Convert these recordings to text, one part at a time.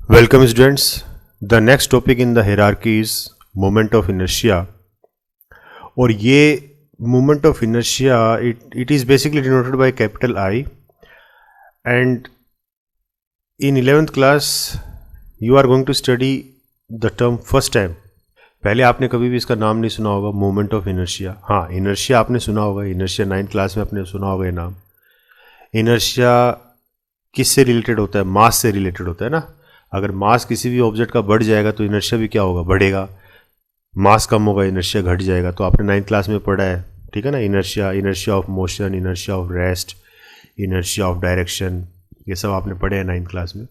Welcome students. The next topic in the hierarchy is moment of inertia. और ये moment of inertia it is basically denoted by capital I, and in 11th class you are going to study the term first time. पहले आपने कभी भी इसका नाम नहीं सुना होगा, मोमेंट ऑफ इनर्शिया. हाँ, इनर्शिया आपने सुना होगा, इनर्शिया 9th क्लास में आपने सुना होगा ये नाम. इनर्शिया किससे रिलेटेड होता है? मास से रिलेटेड होता है ना. अगर मास किसी भी ऑब्जेक्ट का बढ़ जाएगा तो इनर्शिया भी क्या होगा? बढ़ेगा. मास कम होगा, इनर्शिया घट जाएगा. तो आपने 9th क्लास में पढ़ा है, ठीक है ना. Inertia, inertia of motion, inertia of rest, inertia of direction, ये सब आपने पढ़े हैं 9th क्लास में.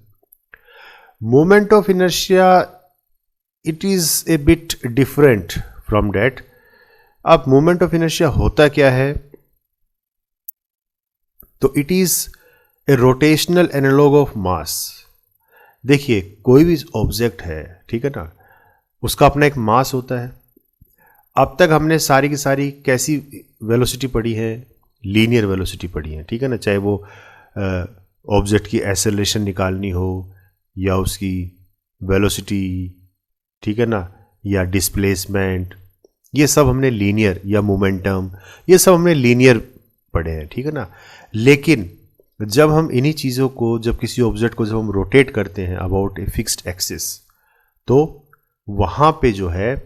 Moment of inertia it is a bit different from that. अब मोमेंट ऑफ इनर्शिया होता क्या है? तो it is a rotational analog of mass. देखिए, कोई भी ऑब्जेक्ट है, ठीक है ना, उसका अपना एक मास होता है. अब तक हमने सारी की सारी कैसी वेलोसिटी पढ़ी है? लीनियर वेलोसिटी पढ़ी है, ठीक है ना. चाहे वो ऑब्जेक्ट की एक्सेलरेशन निकालनी हो या उसकी वेलोसिटी, ठीक है ना, या डिस्प्लेसमेंट, ये सब हमने लीनियर, या मोमेंटम, ये सब हमने लीनियर पढ़े हैं, ठीक है ना. लेकिन जब हम इन्हीं चीज़ों को, जब किसी ऑब्जेक्ट को जब हम रोटेट करते हैं अबाउट ए फिक्स्ड एक्सिस, तो वहाँ पे जो है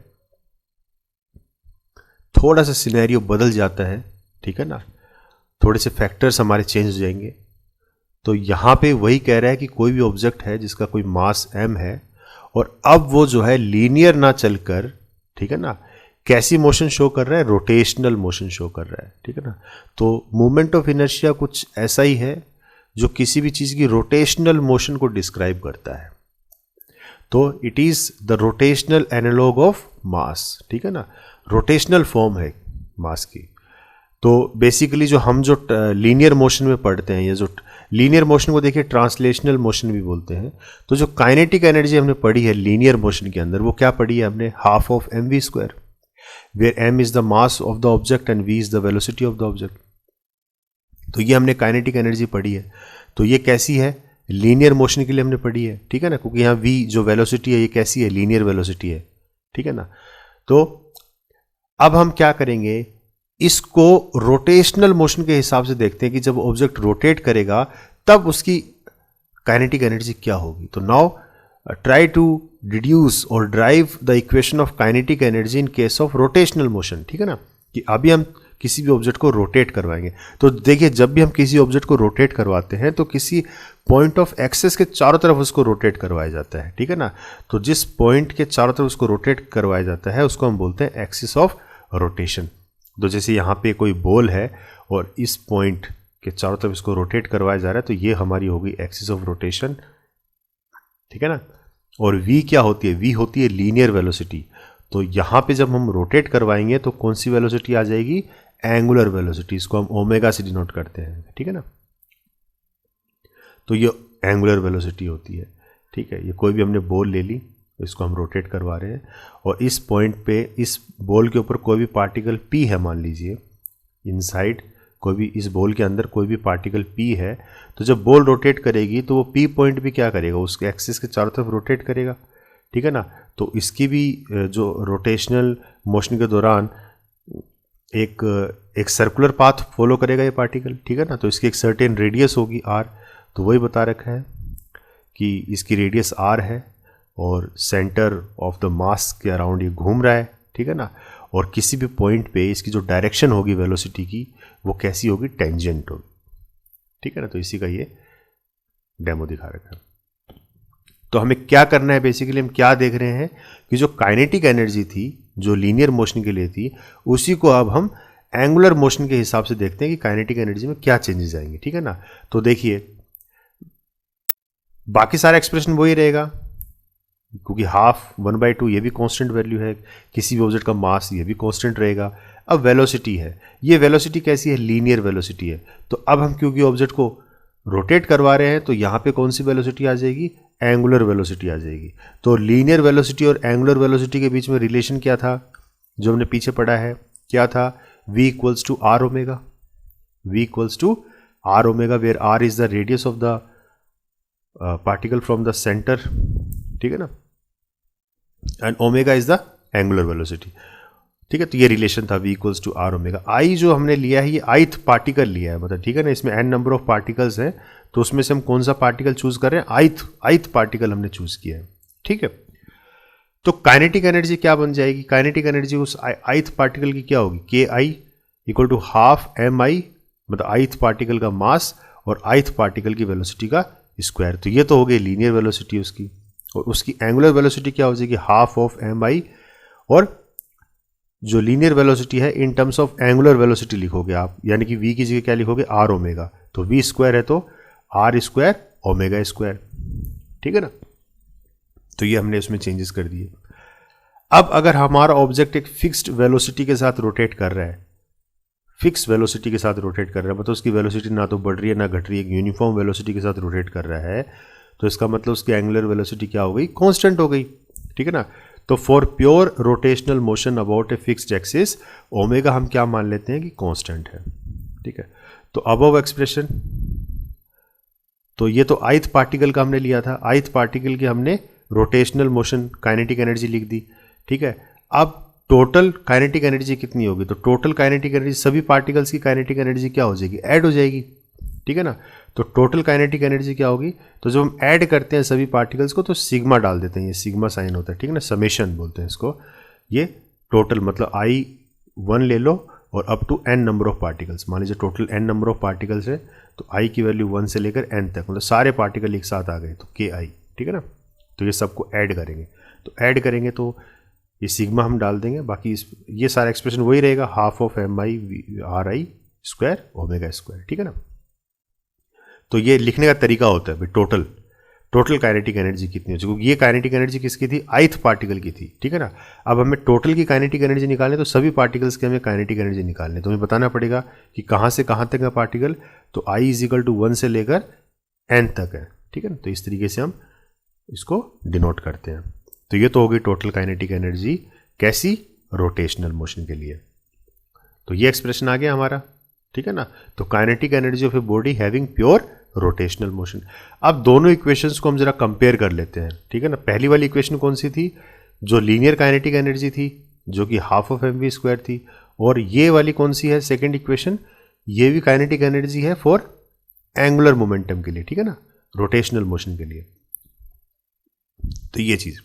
थोड़ा सा सिनेरियो बदल जाता है, ठीक है ना. थोड़े से फैक्टर्स हमारे चेंज हो जाएंगे. तो यहाँ पे वही कह रहा है कि कोई भी ऑब्जेक्ट है जिसका कोई मास m है, और अब वो जो है लीनियर ना चलकर, ठीक है ना, कैसी मोशन शो कर रहा है? रोटेशनल मोशन शो कर रहा है, ठीक है ना. तो मोमेंट ऑफ इनर्शिया कुछ ऐसा ही है जो किसी भी चीज़ की रोटेशनल मोशन को डिस्क्राइब करता है. तो it is the rotational analog of mass, ठीक है ना. रोटेशनल फॉर्म है मास की. तो बेसिकली जो हम जो लीनियर मोशन में पढ़ते हैं, या जो लीनियर मोशन को देखिए ट्रांसलेशनल मोशन भी बोलते हैं. तो जो काइनेटिक एनर्जी हमने पढ़ी है लीनियर मोशन के अंदर, वो क्या पढ़ी है हमने? Half of mv², where m is the mass of the object and v is the velocity of the object. तो ये हमने काइनेटिक एनर्जी पढ़ी है. तो ये कैसी है? लीनियर मोशन के लिए हमने पढ़ी है, ठीक है ना, क्योंकि यहाँ v जो वेलोसिटी है ये कैसी है? लीनियर वेलोसिटी है, ठीक है ना. तो अब हम क्या करेंगे, इसको रोटेशनल मोशन के हिसाब से देखते हैं कि जब ऑब्जेक्ट रोटेट करेगा तब उसकी काइनेटिक एनर्जी क्या होगी. तो नाउ ट्राई टू डिड्यूस और drive the equation of kinetic energy in case of rotational motion, ठीक है ना. कि अभी हम किसी भी ऑब्जेक्ट को रोटेट करवाएंगे. तो देखिए, जब भी हम किसी ऑब्जेक्ट को रोटेट करवाते हैं तो किसी पॉइंट ऑफ एक्सेस के चारों तरफ उसको रोटेट करवाया जाता है, ठीक है ना. तो जिस पॉइंट के चारों तरफ उसको रोटेट करवाया जाता है उसको हम बोलते हैं एक्सिस ऑफ रोटेशन. तो जैसे यहाँ पे कोई बॉल है और इस पॉइंट के चारों तरफ इसको रोटेट करवाया जा रहा है, तो ये हमारी होगी एक्सिस ऑफ रोटेशन, ठीक है ना. और v क्या होती है? v होती है लीनियर वेलोसिटी. तो यहाँ पे जब हम रोटेट करवाएंगे तो कौन सी वेलोसिटी आ जाएगी? Angular velocity. इसको हम ओमेगा से डिनोट करते हैं, ठीक है ना. तो ये एंगुलर वेलोसिटी होती है, ठीक है. ये कोई भी हमने बॉल ले ली, इसको हम रोटेट करवा रहे हैं, और इस पॉइंट पे, इस बॉल के ऊपर कोई भी पार्टिकल p है, मान लीजिए इनसाइड, कोई भी इस बॉल के अंदर कोई भी पार्टिकल p है. तो जब बॉल रोटेट करेगी तो वो p पॉइंट भी क्या करेगा? उसके एक्सिस के चारों तरफ रोटेट करेगा, ठीक है ना. तो इसकी भी जो रोटेशनल मोशन के दौरान एक सर्कुलर पाथ फॉलो करेगा ये पार्टिकल, ठीक है ना. तो इसकी एक सर्टेन रेडियस होगी r. तो वही बता रखा है कि इसकी रेडियस r है और सेंटर ऑफ द मास के अराउंड ये घूम रहा है, ठीक है ना. और किसी भी पॉइंट पे इसकी जो डायरेक्शन होगी वेलोसिटी की, वो कैसी होगी? टेंजेंट होगी, ठीक है ना. तो इसी का ये डेमो दिखा रखा है. तो हमें क्या करना है? बेसिकली हम क्या देख रहे हैं कि जो काइनेटिक एनर्जी थी, जो लीनियर मोशन के लिए थी, उसी को अब हम एंगुलर मोशन के हिसाब से देखते हैं कि काइनेटिक एनर्जी में क्या चेंजेस आएंगे, ठीक है ना. तो देखिए, बाकी सारा एक्सप्रेशन वही रहेगा, क्योंकि हाफ 1/2 ये भी कांस्टेंट वैल्यू है. किसी भी ऑब्जेक्ट का मास ये भी कांस्टेंट रहेगा. अब वेलोसिटी है, ये वेलोसिटी कैसी है? लीनियर वेलोसिटी है. तो अब हम क्योंकि ऑब्जेक्ट को रोटेट करवा रहे हैं तो यहाँ पे कौन सी वेलोसिटी आ जाएगी? एंगुलर वेलोसिटी आ जाएगी. तो लीनियर वेलोसिटी और एंगुलर वेलोसिटी के बीच में रिलेशन क्या था जो हमने पीछे पढ़ा है? क्या था? v equals to r omega. v equals to r omega, where r is the radius of the particle from the center ठीक है ना, and omega is the angular velocity, ठीक है। तो ये रिलेशन था v equals to are omega. I जो हमने लिया है ये ith पार्टिकल लिया है, मतलब ठीक है ना, इसमें n नंबर ऑफ पार्टिकल्स हैं, तो उसमें से हम कौन सा पार्टिकल चूज कर रहे हैं, ith पार्टिकल हमने चूज किया है, ठीक है। तो काइनेटिक एनर्जी क्या बन जाएगी, काइनेटिक एनर्जी उस ith पार्टिकल की क्या होगी, के I equal to half M आई, मतलब ith पार्टिकल का मास और ith पार्टिकल की वेलोसिटी का स्क्वायर। तो ये तो हो गई लीनियर वेलोसिटी उसकी, और उसकी एंगुलर वेलोसिटी क्या हो जाएगी, हाफ ऑफ एम आई, और जो लीनियर वेलोसिटी है इन टर्म्स ऑफ एंगुलर वेलोसिटी लिखोगे आप, यानी कि v की जगह क्या लिखोगे, आर ओमेगा, तो v स्क्वायर है तो आर स्क्वायर ओमेगा स्क्वायर, ठीक है ना। तो ये हमने उसमें चेंजेस कर दिए। अब अगर हमारा ऑब्जेक्ट एक फिक्स्ड वेलोसिटी के साथ रोटेट कर रहा है, फिक्स वेलोसिटी के साथ रोटेट कर रहा है, मतलब उसकी वेलोसिटी ना तो बढ़ रही है ना घट रही है, यूनिफॉर्म वेलोसिटी के साथ रोटेट कर रहा है, तो इसका मतलब उसकी एंगुलर वेलोसिटी क्या हो गई, कांस्टेंट हो गई, ठीक है ना। तो for pure rotational motion about a fixed axis omega हम क्या मान लेते हैं कि कांस्टेंट है, ठीक है। तो अबव एक्सप्रेशन, तो ये तो ith पार्टिकल का हमने लिया था, ith पार्टिकल की हमने रोटेशनल मोशन काइनेटिक एनर्जी लिख दी, ठीक है। अब टोटल काइनेटिक एनर्जी कितनी होगी, तो टोटल काइनेटिक एनर्जी सभी पार्टिकल्स की काइनेटिक एनर्जी क्या हो जाएगी, ऐड हो जाएगी, ठीक है ना। तो टोटल काइनेटिक एनर्जी क्या होगी, तो जब हम ऐड करते हैं सभी पार्टिकल्स को तो सिग्मा डाल देते हैं, ये सिग्मा साइन होता है, ठीक है ना, समेशन बोलते हैं इसको। ये टोटल मतलब आई 1 ले लो और up to n number of particles, मान लीजिए total n number of particles है, तो i की वैल्यू 1 से लेकर n तक, मतलब सारे पार्टिकल एक साथ आ गए तो के आई, ठीक है ना। तो ये सबको ऐड करेंगे, तो ऐड करेंगे तो ये सिग्मा हम डाल देंगे, बाकी ये सारा एक्सप्रेशन वही रहेगा, half of M I R I square omega square, ठीक है ना। तो ये लिखने का तरीका होता है भाई, टोटल काइनेटिक एनर्जी कितनी हो, क्योंकि ये काइनेटिक एनर्जी किसकी थी, ith पार्टिकल की थी, ठीक है ना। अब हमें टोटल की काइनेटिक एनर्जी निकालनी, तो सभी पार्टिकल्स की हमें काइनेटिक एनर्जी निकालनी, तो हमें बताना पड़ेगा कि कहाँ से कहाँ तक है पार्टिकल, तो i इज इक्वल टू 1 से लेकर n तक है, ठीक है ना। तो इस तरीके से हम इसको डिनोट करते हैं। तो ये तो होगी टोटल काइनेटिक एनर्जी, कैसी, रोटेशनल मोशन के लिए। तो ये एक्सप्रेशन आ गया हमारा, ठीक है ना। तो kinetic energy of a body having pure rotational motion. अब दोनों इक्वेशंस को हम जरा कंपेयर कर लेते हैं, ठीक है ना। पहली वाली इक्वेशन कौन सी थी, जो लीनियर काइनेटिक एनर्जी थी, जो कि half of M V square थी, और ये वाली कौन सी है, सेकंड इक्वेशन, ये भी काइनेटिक एनर्जी है फॉर एंगुलर मोमेंटम के लिए, ठीक है ना, रोटेशनल मोशन के लिए। तो ये चीज,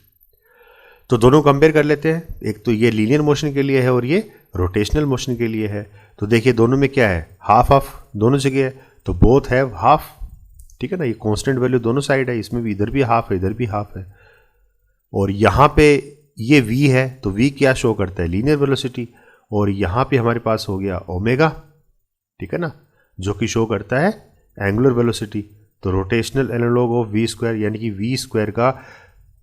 तो दोनों कंपेयर कर लेते हैं, एक तो ये लीनियर मोशन के लिए है और ये रोटेशनल मोशन के लिए है। तो देखिए दोनों में क्या है, हाफ हाफ दोनों जगह है, तो बोथ हैव हाफ, ठीक है ना। ये कांस्टेंट वैल्यू दोनों साइड है, इसमें भी इधर भी हाफ है इधर भी हाफ है, और यहाँ पे ये v है, तो v क्या शो करता है, लीनियर वेलोसिटी, और यहाँ पे हमारे पास हो गया ओमेगा, ठीक है ना, जो कि शो करता है एंगुलर वेलोसिटी। तो rotational analog of v square, यानी कि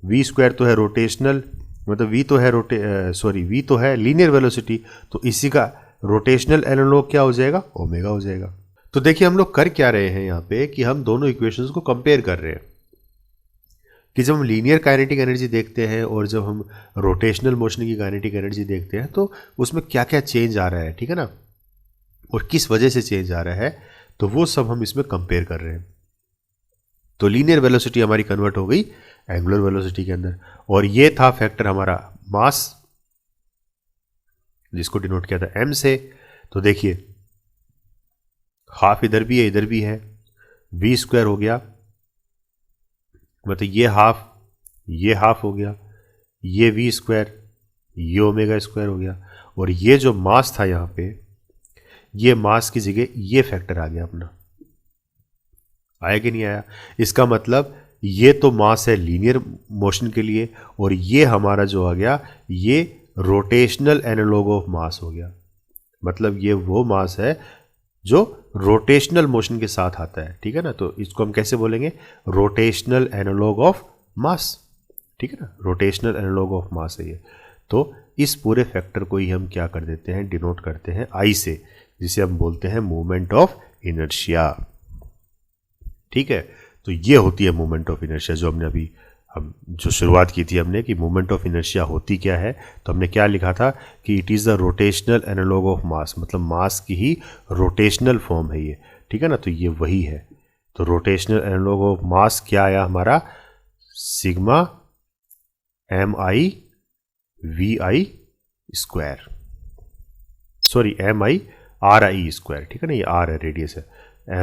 v स्क्वायर तो है रोटेशनल, मतलब v तो है लीनियर वेलोसिटी, तो इसी का रोटेशनल एनालॉग क्या हो जाएगा, ओमेगा हो जाएगा। तो देखिए हम लोग कर क्या रहे हैं यहाँ पे, कि हम दोनों इक्वेशंस को कंपेयर कर रहे हैं, कि जब हम लीनियर काइनेटिक एनर्जी देखते हैं और जब हम रोटेशनल मोशन की काइनेटिक एनर्जी देखते हैं, तो उसमें क्या क्या चेंज आ रहा है, ठीक है ना, और किस वजह से चेंज आ रहा है, तो वो सब हम इसमें कंपेयर कर रहे हैं। तो लीनियर वेलोसिटी हमारी कन्वर्ट हो गई एंगुलर वेलोसिटी के अंदर, और ये था फैक्टर हमारा मास, जिसको डिनोट किया था m से। तो देखिए हाफ इधर भी है इधर भी है, v स्क्वायर हो गया, मतलब ये हाफ हो गया, ये v स्क्वायर, ये ओमेगा स्क्वायर हो गया, और ये जो मास था यहाँ पे, ये मास की जगह ये फैक्टर आ गया अपना, आया कि नहीं आया। इसका मतलब ये तो मास है लीनियर मोशन के लिए, और ये हमारा जो आ गया ये रोटेशनल एनालॉग ऑफ मास हो गया, मतलब ये वो मास है जो रोटेशनल मोशन के साथ आता है, ठीक है ना। तो इसको हम कैसे बोलेंगे, रोटेशनल एनालॉग ऑफ मास, ठीक है ना, रोटेशनल एनालॉग ऑफ मास है ये। तो इस पूरे फैक्टर को ही हम क्या कर देते हैं, डिनोट करते हैं आई से, जिसे हम बोलते हैं मोमेंट ऑफ इनर्शिया, ठीक है। तो ये होती है मोमेंट ऑफ इनर्शिया, जो हमने अभी हम जो शुरुआत की थी हमने, कि मोमेंट ऑफ इनर्शिया होती क्या है, तो हमने क्या लिखा था कि it is the rotational analog of mass, मतलब मास की ही रोटेशनल फॉर्म है ये, ठीक है ना। तो ये वही है, तो रोटेशनल एनालॉग ऑफ मास क्या आया हमारा, sigma MI/VI square, sorry MI/RI square, ठीक है ना, ये R है, रेडियस है,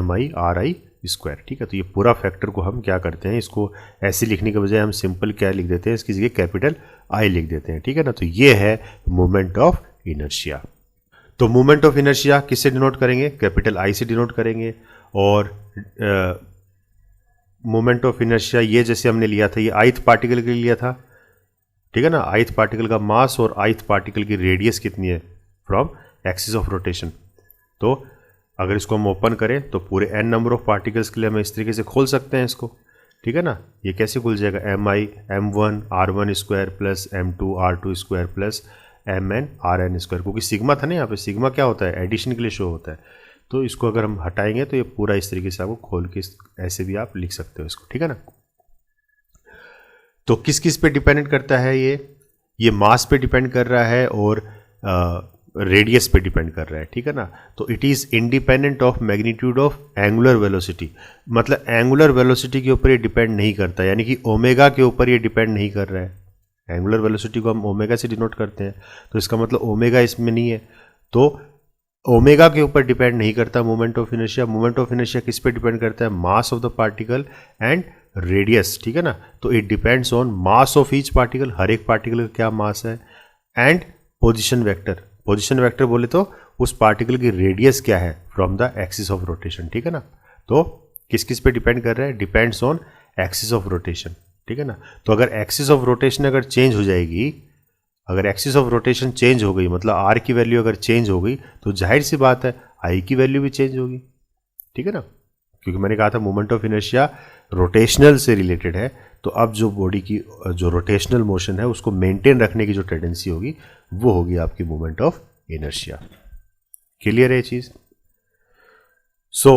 MI/RI स्क्वायर, ठीक है। तो ये पूरा फैक्टर को हम क्या करते हैं, इसको ऐसे लिखने के बजाय हम सिंपल क्या लिख देते हैं, इसकी जगह कैपिटल I लिख देते हैं, ठीक है ना। तो ये है मोमेंट ऑफ इनर्शिया। तो मोमेंट ऑफ इनर्शिया किससे डिनोट करेंगे, कैपिटल I से डिनोट करेंगे। और मोमेंट ऑफ इनर्शिया ये जैसे हमने लिया था, ये ith पार्टिकल के लिए लिया था, ठीक है ना। ith पार्टिकल का मास और ith पार्टिकल की रेडियस कितनी है फ्रॉम एक्सिस ऑफ रोटेशन। तो अगर इसको हम ओपन करें तो पूरे n नंबर ऑफ पार्टिकल्स के लिए हम इस तरीके से खोल सकते हैं इसको, ठीक है ना। ये कैसे खुल जाएगा, M1 square plus M2 R2 square plus MN RN square, क्योंकि सिग्मा था ना यहाँ पे, सिग्मा क्या होता है, एडिशन के लिए शो होता है। तो इसको अगर हम हटाएंगे तो ये पूरा इस तरीके से आपको खोल के ऐसे भी आप लिख सकते हो इसको, ठीक है ना। तो किस किस पे डिपेंडेंट करता है, ये मास पे डिपेंड कर रहा है और रेडियस पे डिपेंड कर रहा है, ठीक है ना। तो it is independent of magnitude of angular velocity, मतलब एंगुलर वेलोसिटी के ऊपर ये डिपेंड नहीं करता, यानी कि ओमेगा के ऊपर ये डिपेंड नहीं कर रहा है। एंगुलर वेलोसिटी को हम ओमेगा से डिनोट करते हैं, तो इसका मतलब ओमेगा इसमें नहीं है, तो ओमेगा के ऊपर डिपेंड नहीं करता moment of inertia. Moment of inertia किस पे डिपेंड करता है, mass of the particle and radius, ठीक है ना। तो it depends on mass of each particle, हर एक पार्टिकल का क्या मास है, and position vector. Position vector बोले तो उस पार्टिकल की रेडियस क्या है from the axis of rotation, ठीक है ना। तो किस किस पे डिपेंड कर रहा है, depends on axis of rotation, ठीक है ना। तो अगर एक्सिस ऑफ रोटेशन अगर चेंज हो जाएगी, अगर एक्सिस ऑफ रोटेशन चेंज हो गई, मतलब R की वैल्यू अगर चेंज हो गई, तो जाहिर सी बात है I की वैल्यू भी चेंज होगी, ठीक है ना। क्योंकि मैंने कहा था मोमेंट ऑफ इनर्शिया रोटेशनल से रिलेटेड है, तो अब जो बॉडी की जो रोटेशनल मोशन है उसको मेंटेन रखने की जो टेंडेंसी होगी वो होगी आपकी मोमेंट ऑफ इनर्शिया। क्लियर है ये चीज। सो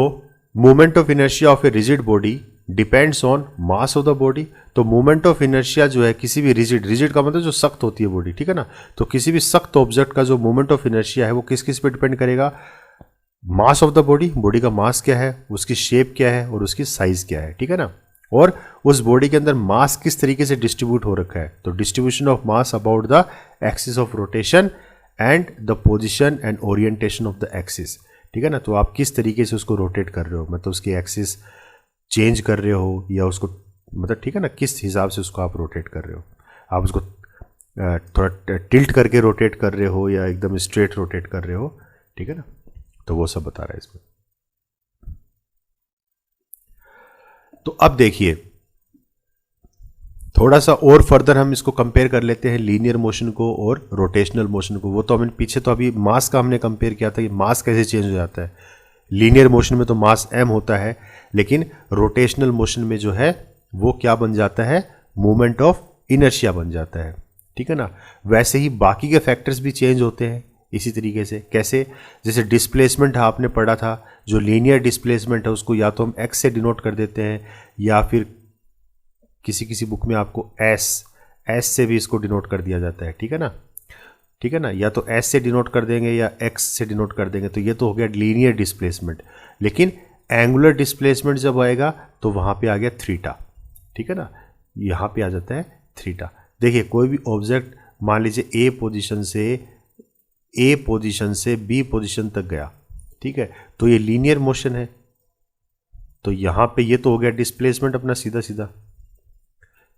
moment of inertia of a rigid body depends on mass of the body. तो मोमेंट ऑफ इनर्शिया जो है किसी भी रिजिड का मतलब जो सख्त होती है बॉडी, ठीक है ना। तो किसी भी सख्त ऑब्जेक्ट का जो मोमेंट ऑफ इनर्शिया है वो किस किस पे डिपेंड करेगा, मास ऑफ द बॉडी, बॉडी का मास क्या है, उसकी शेप क्या है और उसकी साइज क्या है, ठीक है ना। और उस बॉडी के अंदर मास किस तरीके से डिस्ट्रीब्यूट हो रखा है, तो distribution of mass about the axis of rotation and the position and orientation of the axis, ठीक है ना। तो आप किस तरीके से उसको रोटेट कर रहे हो, मतलब उसकी एक्सिस चेंज कर रहे हो या उसको, मतलब ठीक है ना, किस हिसाब से उसको आप रोटेट कर रहे हो, आप उसको थोड़ा टिल्ट करके रोटेट कर रहे हो या एकदम स्ट्रेट रोटेट कर रहे हो, ठीक है ना। तो वो सब बता रहा है इसमें। तो अब देखिए थोड़ा सा और फर्दर हम इसको कंपेयर कर लेते हैं लीनियर मोशन को और रोटेशनल मोशन को। वो तो हमने पीछे तो अभी मास का हमने कंपेयर किया था कि मास कैसे चेंज हो जाता है। लीनियर मोशन में तो मास m होता है, लेकिन रोटेशनल मोशन में जो है वो क्या बन जाता है, मोमेंट ऑफ इनर्शिया बन जाता है, ठीक है ना। वैसे ही बाकी के फैक्टर्स भी चेंज होते हैं इसी तरीके से। कैसे, जैसे डिस्प्लेसमेंट आपने पढ़ा था, जो लीनियर डिस्प्लेसमेंट है उसको या तो हम x से डिनोट कर देते हैं या फिर किसी किसी बुक में आपको s से भी इसको डिनोट कर दिया जाता है, ठीक है ना, ठीक है ना। या तो s से डिनोट कर देंगे या x से डिनोट कर देंगे, तो ये तो हो गया लीनियर डिस्प्लेसमेंट। लेकिन एंगुलर डिस्प्लेसमेंट जब आएगा तो वहाँ पे आ गया थीटा, ठीक है ना, यहाँ पे आ जाता है थीटा। देखिए कोई भी ऑब्जेक्ट मान लीजिए A पोजीशन से B पोजीशन तक गया, ठीक है, तो ये लीनियर मोशन है, तो यहाँ पे ये तो हो गया डिस्प्लेसमेंट अपना सीधा सीधा,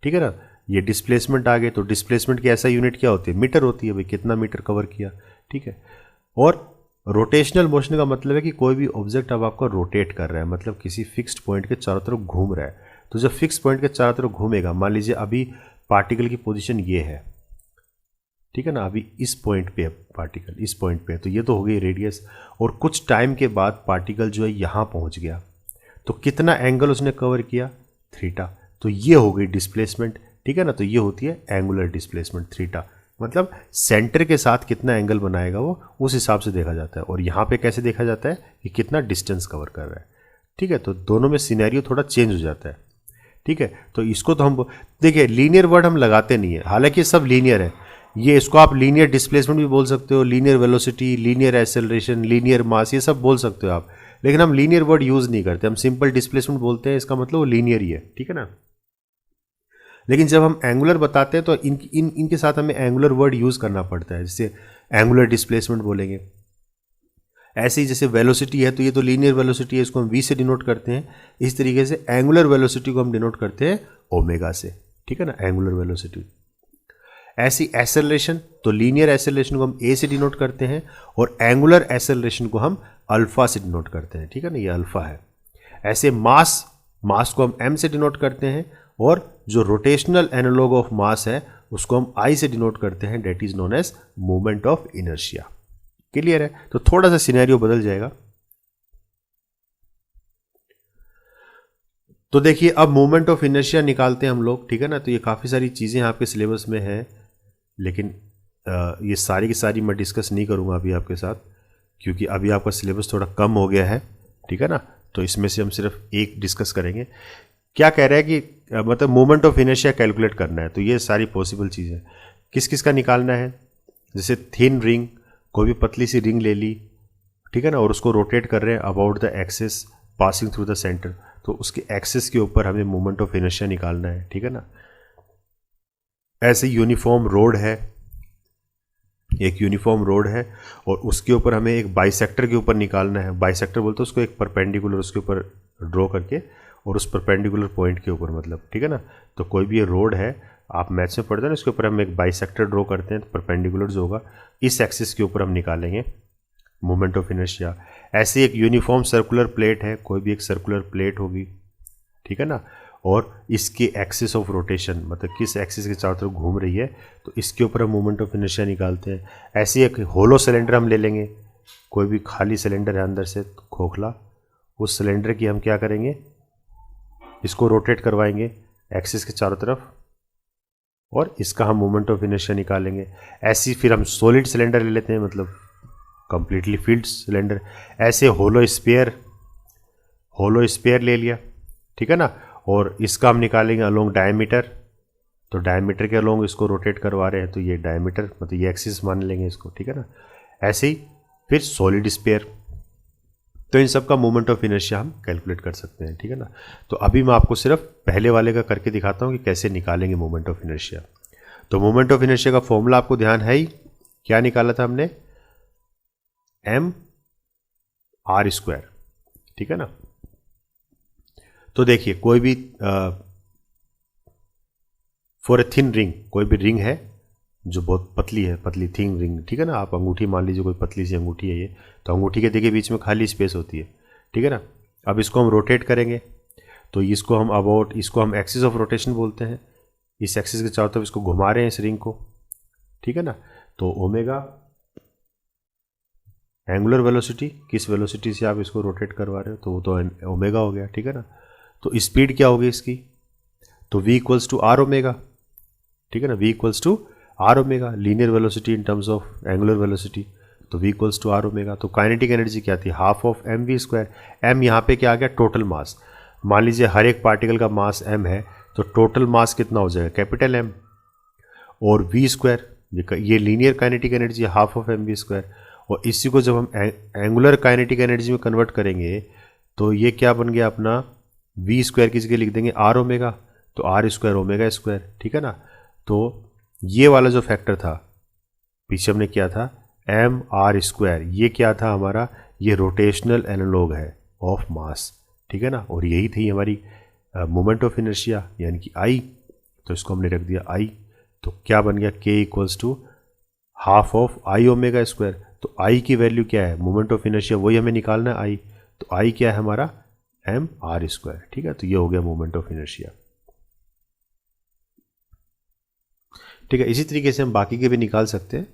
ठीक है ना। ये डिस्प्लेसमेंट आ गए, तो डिस्प्लेसमेंट की ऐसा यूनिट क्या होती है, मीटर होती है, भाई कितना मीटर कवर किया, ठीक है। और रोटेशनल मोशन का मतलब है कि कोई भी ऑब्जेक्ट अब आपका रोटेट कर रहा है, मतलब किसी फिक्स्ड पॉइंट के चारों तरफ घूम रहा है। तो जब फिक्स पॉइंट के चारों तरफ घूमेगा, मान लीजिए अभी पार्टिकल की पोजीशन ये है, ठीक है ना, अभी इस पॉइंट पे है पार्टिकल, इस पॉइंट पे है, तो ये तो हो गई रेडियस। और कुछ टाइम के बाद पार्टिकल जो है यहाँ पहुँच गया, तो कितना एंगल उसने कवर किया, थीटा, तो ये हो गई डिस्प्लेसमेंट, ठीक है ना। तो ये होती है एंगुलर डिस्प्लेसमेंट थीटा, मतलब सेंटर के साथ कितना एंगल बनाएगा वो उस हिसाब से देखा जाता है। और यहाँ पे कैसे देखा जाता है कि कितना डिस्टेंस कवर कर रहा है, ठीक है। तो दोनों में सिनेरियो थोड़ा चेंज हो जाता है, ठीक है। तो इसको तो हम देखिए लीनियर वर्ड हम लगाते नहीं है, हालांकि सब लीनियर है। ये इसको आप लीनियर डिस्प्लेसमेंट भी बोल सकते हो, linear velocity, linear acceleration, linear मास, ये सब बोल सकते हो आप, लेकिन हम लीनियर वर्ड यूज़ नहीं करते, हम सिंपल डिस्प्लेसमेंट बोलते हैं, इसका मतलब वो लीनियर ही है, ठीक है ना। लेकिन जब हम एंगुलर बताते हैं तो इनके साथ हमें एंगुलर वर्ड यूज़ करना पड़ता है, जैसे एंगुलर डिस्प्लेसमेंट बोलेंगे। ऐसे ही जैसे वेलोसिटी है तो ये तो लीनियर वेलोसिटी है, इसको हम v से डिनोट करते हैं। इस तरीके से एंगुलर वेलोसिटी को हम डिनोट करते हैं ओमेगा से, ठीक है ना, एंगुलर वेलोसिटी। ऐसी एसेलरेशन, तो लीनियर एसेलरेशन को हम a से डिनोट करते हैं और एंगुलर एसेलरेशन को हम अल्फा से डिनोट करते हैं, ठीक है ना, ये अल्फा है। ऐसे मास को हम m से डिनोट करते हैं और जो रोटेशनल एनालॉग ऑफ मास है उसको हम I से डिनोट करते हैं, that is known as moment of inertia. Clear है? तो थोड़ा सा सिनेरियो बदल जाएगा। तो देखिए अब मोमेंट ऑफ इनर्शिया निकालते हैं हम लोग, ठीक है ना। तो ये काफ़ी सारी चीज़ें आपके सिलेबस में है, लेकिन ये सारी की सारी मैं डिस्कस नहीं करूँगा अभी आपके साथ, क्योंकि अभी आपका सिलेबस थोड़ा कम हो गया है, ठीक है ना। तो इसमें से हम सिर्फ एक डिस्कस करेंगे। क्या कह रहा है कि मतलब मोमेंट ऑफ इनर्शिया कैलकुलेट करना है, तो ये सारी पॉसिबल चीज़ें किस किस का निकालना है। जैसे थिन रिंग, कोई भी पतली सी रिंग ले ली, ठीक है ना, और उसको रोटेट कर रहे हैं about the axis passing through the centre, तो उसके एक्सिस के ऊपर हमें मोमेंट ऑफ इनर्शिया निकालना है, ठीक है ना। ऐसे यूनिफॉर्म रोड है, एक यूनिफॉर्म रोड है और उसके ऊपर हमें एक बाइसेक्टर के ऊपर निकालना है। बाइसेक्टर बोलते हैं उसको, एक परपेंडिकुलर उसके ऊपर ड्रॉ करके और उस परपेंडिकुलर पॉइंट के ऊपर, मतलब, ठीक है ना। तो कोई भी ये रोड है, आप मैथ्स में पढ़ते हैं ना, उसके ऊपर हम एक बाइसेक्टर ड्रॉ करते हैं, तो परपेंडिकुलर जो होगा इस एक्सिस के ऊपर हम निकालेंगे मोमेंट ऑफ इनर्शिया। ऐसे एक यूनिफॉर्म सर्कुलर प्लेट है, कोई भी एक सर्कुलर प्लेट होगी, ठीक है ना, और इसके एक्सिस ऑफ रोटेशन, मतलब किस एक्सिस के चारों तरफ घूम रही है, तो इसके ऊपर हम मोमेंट ऑफ इनर्शिया निकालते हैं। ऐसे एक होलो सिलेंडर हम ले लेंगे, कोई भी खाली सिलेंडर है अंदर से खोखला, उस सिलेंडर की हम क्या करेंगे, इसको रोटेट करवाएंगे एक्सिस के चारों तरफ और इसका हम मोमेंट ऑफ इनर्शिया निकालेंगे। ऐसी फिर हम सॉलिड सिलेंडर ले लेते हैं, मतलब कंप्लीटली फील्ड सिलेंडर। ऐसे होलो स्पेयर ले लिया, ठीक है ना, और इसका हम निकालेंगे अलोंग डायमीटर, तो डायमीटर के अलोंग इसको रोटेट करवा रहे हैं, तो ये डायमीटर मतलब ये एक्सिस मान लेंगे इसको, ठीक है ना। ऐसे ही फिर सॉलिड स्पेयर, तो इन सब का मोमेंट ऑफ इनर्शिया हम कैलकुलेट कर सकते हैं, ठीक है ना। तो अभी मैं आपको सिर्फ पहले वाले का करके दिखाता हूँ कि कैसे निकालेंगे मोमेंट ऑफ इनर्शिया। तो मोमेंट ऑफ इनर्शिया का फॉर्मूला आपको ध्यान है ही, क्या निकाला था हमने, mr², ठीक है ना। तो देखिए कोई भी फॉर ए थिन रिंग, कोई भी रिंग है जो बहुत पतली है, पतली थिन रिंग, ठीक है ना। आप अंगूठी मान लीजिए, कोई पतली सी अंगूठी है ये, तो अंगूठी के देखिए बीच में खाली स्पेस होती है, ठीक है ना। अब इसको हम रोटेट करेंगे, तो इसको हम एक्सिस ऑफ रोटेशन बोलते हैं। इस एक्सिस के चारों तरफ इसको घुमा रहे हैं इस रिंग को, ठीक है ना। तो ओमेगा एंगुलर वेलोसिटी, किस वेलोसिटी से आप इसको रोटेट करवा रहे हो, तो वो तो ओमेगा हो गया, ठीक है ना। तो स्पीड क्या होगी इसकी, तो v equals to are omega, ठीक है ना, v equals to are omega, linear velocity in terms of angular velocity, तो v equals to are omega. तो काइनेटिक एनर्जी क्या थी, हाफ ऑफ mv²। m यहाँ पे क्या आ गया, टोटल मास। मान लीजिए हर एक पार्टिकल का मास m है, तो टोटल मास कितना हो जाएगा, कैपिटल M, और v², ये linear kinetic energy half of mv², और इसी को जब हम एंगुलर काइनेटिक एनर्जी में कन्वर्ट करेंगे तो ये क्या बन गया अपना, v² की जगह लिख देंगे आर ओमेगा, तो r² ओमेगा स्क्वायर, ठीक है ना। तो ये वाला जो फैक्टर था पीछे हमने किया था mr², ये क्या था हमारा, ये रोटेशनल एनालॉग है ऑफ मास, ठीक है ना, और यही थी हमारी मोमेंट ऑफ इनर्शिया यानी कि I। तो इसको हमने रख दिया I, तो क्या बन गया, k equals to half of I omega square. तो I की वैल्यू क्या है, मोमेंट ऑफ इनर्शिया वही हमें निकालना है I, तो I क्या है हमारा mr², ठीक है। तो ये हो गया मोमेंट ऑफ इनर्शिया, ठीक है। इसी तरीके से हम बाकी के भी निकाल सकते हैं।